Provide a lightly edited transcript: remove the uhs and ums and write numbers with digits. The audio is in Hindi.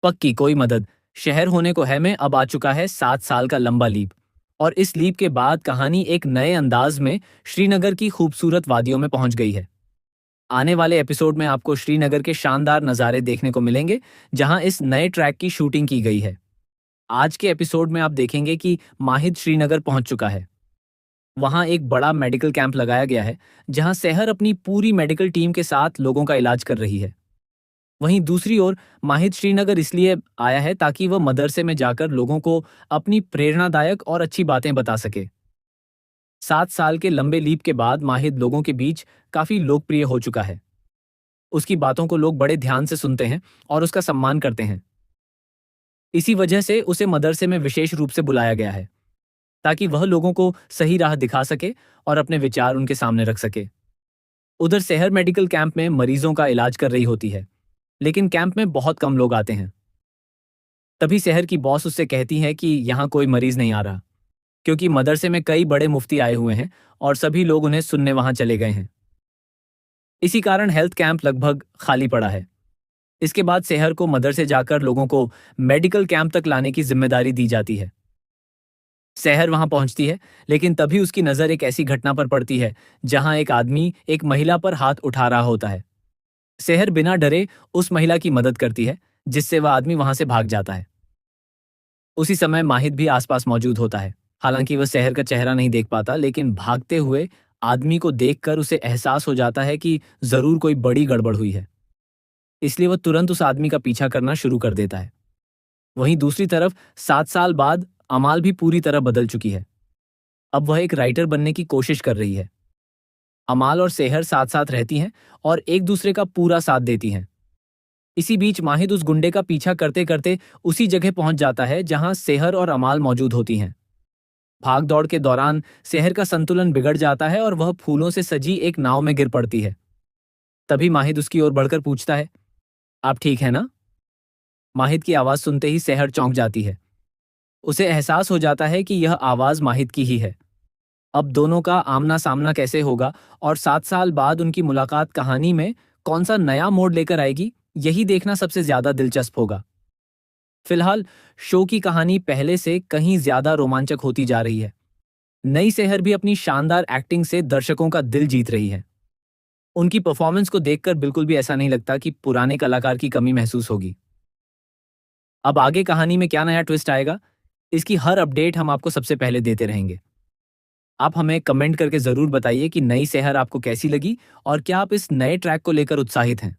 पक्की कोई मदद। शहर होने को है में अब आ चुका है 7 साल का लंबा लीप। और इस लीप के बाद कहानी एक नए अंदाज में श्रीनगर की खूबसूरत वादियों में पहुंच गई है। आने वाले एपिसोड में आपको श्रीनगर के शानदार नज़ारे देखने को मिलेंगे, जहां इस नए ट्रैक की शूटिंग की गई है। आज के एपिसोड में आप देखेंगे कि माहिद श्रीनगर पहुंच चुका है। वहां एक बड़ा मेडिकल कैंप लगाया गया है, जहां सेहर अपनी पूरी मेडिकल टीम के साथ लोगों का इलाज कर रही है। वहीं दूसरी ओर माहिद श्रीनगर इसलिए आया है ताकि वह मदरसे में जाकर लोगों को अपनी प्रेरणादायक और अच्छी बातें बता सके। 7 साल के लंबे लीप के बाद माहिद लोगों के बीच काफी लोकप्रिय हो चुका है। उसकी बातों को लोग बड़े ध्यान से सुनते हैं और उसका सम्मान करते हैं। इसी वजह से उसे मदरसे में विशेष रूप से बुलाया गया है, ताकि वह लोगों को सही राह दिखा सके और अपने विचार उनके सामने रख सके। उधर सेहर मेडिकल कैंप में मरीजों का इलाज कर रही होती है, लेकिन कैंप में बहुत कम लोग आते हैं। तभी शहर की बॉस उससे कहती है कि यहाँ कोई मरीज नहीं आ रहा, क्योंकि मदरसे में कई बड़े मुफ्ती आए हुए हैं और सभी लोग उन्हें सुनने वहां चले गए हैं। इसी कारण हेल्थ कैंप लगभग खाली पड़ा है। इसके बाद शहर को मदरसे जाकर लोगों को मेडिकल कैंप तक लाने की जिम्मेदारी दी जाती है। शहर वहां पहुंचती है, लेकिन तभी उसकी नजर एक ऐसी घटना पर पड़ती है जहां एक आदमी एक महिला पर हाथ उठा रहा होता है। शहर बिना डरे उस महिला की मदद करती है, जिससे वह आदमी वहां से भाग जाता है। उसी समय माहिद भी आसपास मौजूद होता है। हालांकि वह शहर का चेहरा नहीं देख पाता, लेकिन भागते हुए आदमी को देखकर उसे एहसास हो जाता है कि जरूर कोई बड़ी गड़बड़ हुई है। इसलिए वह तुरंत उस आदमी का पीछा करना शुरू कर देता है। वहीं दूसरी तरफ 7 साल बाद अमाल भी पूरी तरह बदल चुकी है। अब वह एक राइटर बनने की कोशिश कर रही है। अमाल और सेहर साथ साथ रहती हैं और एक दूसरे का पूरा साथ देती हैं। इसी बीच माहिद उस गुंडे का पीछा करते करते उसी जगह पहुंच जाता है जहां सेहर और अमाल मौजूद होती हैं। भाग दौड़ के दौरान सेहर का संतुलन बिगड़ जाता है और वह फूलों से सजी एक नाव में गिर पड़ती है। तभी माहिद उसकी ओर बढ़कर पूछता है, आप ठीक है ना? माहिद की आवाज सुनते ही सेहर चौंक जाती है। उसे एहसास हो जाता है कि यह आवाज माहिद की ही है। अब दोनों का आमना सामना कैसे होगा और 7 साल बाद उनकी मुलाकात कहानी में कौन सा नया मोड़ लेकर आएगी, यही देखना सबसे ज्यादा दिलचस्प होगा। फिलहाल शो की कहानी पहले से कहीं ज्यादा रोमांचक होती जा रही है। नई सेहर भी अपनी शानदार एक्टिंग से दर्शकों का दिल जीत रही है। उनकी परफॉर्मेंस को देखकर बिल्कुल भी ऐसा नहीं लगता कि पुराने कलाकार की कमी महसूस होगी। अब आगे कहानी में क्या नया ट्विस्ट आएगा, इसकी हर अपडेट हम आपको सबसे पहले देते रहेंगे। आप हमें कमेंट करके जरूर बताइए कि नई सेहर आपको कैसी लगी और क्या आप इस नए ट्रैक को लेकर उत्साहित हैं।